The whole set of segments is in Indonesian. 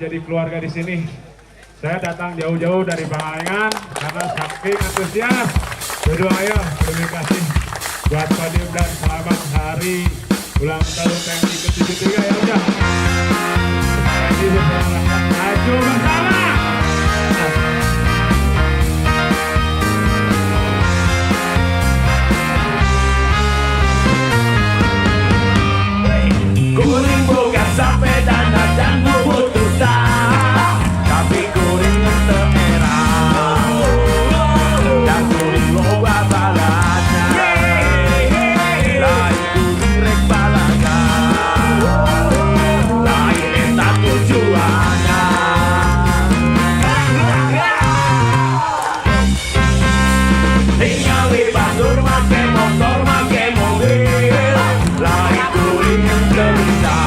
jadi keluarga di sini. Saya datang jauh-jauh dari Pangalengan karena saking antusias. Berdoa ya, terima kasih buat Kodim dan selamat hari ulang tahun TNI ke-73 ya udah. TNI bersama maju bersama. Kuring boga sampai dana dan memutuskan, tapi kuring teu era dan kuring loba balana. Lain kuring rek balaga, lain eta tujuanna. Ningali batur make motor make mobil, lain kuring teu bisa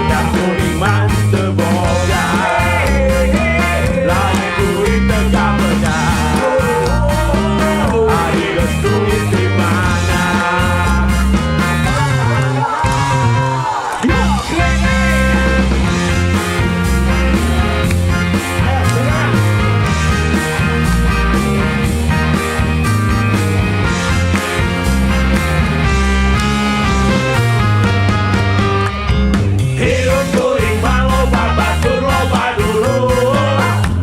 dan kuring mah teu boga, lain kuring teu kabeda. Ari geus duit di mana? Hirup kuring mah loba batur loba dulu,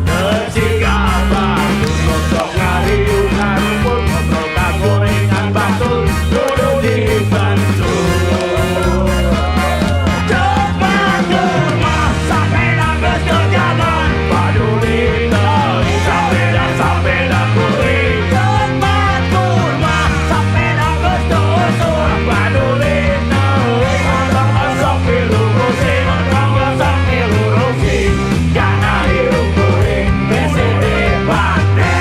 teu siga batur goblok ngariung ngarumput ngobrol kagorengan batur kudu dibantu. Cek batur mah sapeda geus teu jaman, paduli teu sapeda kuring. Cek batur mah sapeda geus teu usur, paduli teu osok pilu rusing, osok pilu rusing, kana hirup kuring bese dibanding.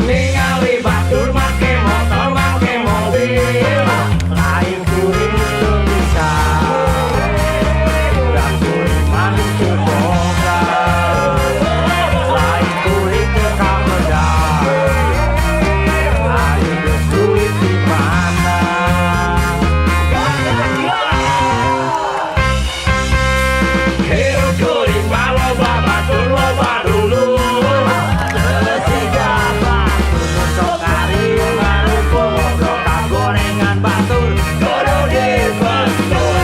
Ningali batur make motor make mobil, lain kuring teu bisa dan kuring mah teu boga, lain kuring teu kabeda. Ari geus duit di mana? Hirup kuring mah loba batur loba dulu, teu siga batur ngosok ngariung ngarumput ngobrol kagorengan batur kudu dibentur.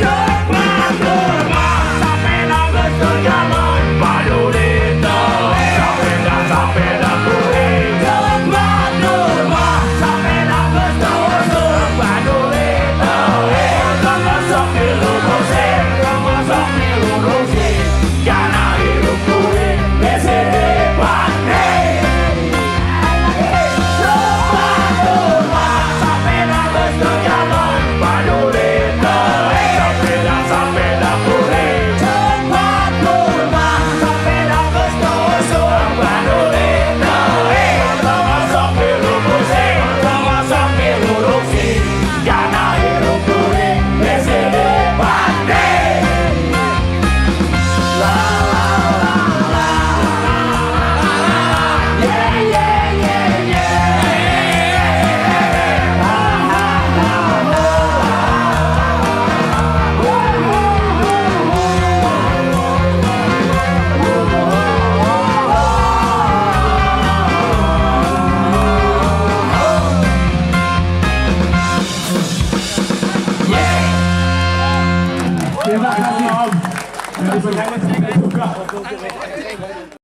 Cek batur mah sapeda geus teu jaman, paduli teu sapeda kuring. Cek batur mah sapeda geus teu usur, paduli teu osok pilu rusing, osok pilu rusing, kana hirup kuring bese dibanding. Cek batur mah sapeda geus teu jaman, paduli teu sapeda kuring. Cek batur mah sapeda geus teu usur, paduli teu osok pilu rusing, osok pilu rusing, kana hirup kuring bese dibanding. La la la la, yeah yeah yeah yeah, la la la Terima kasih Om. Dari penyanyi saya juga.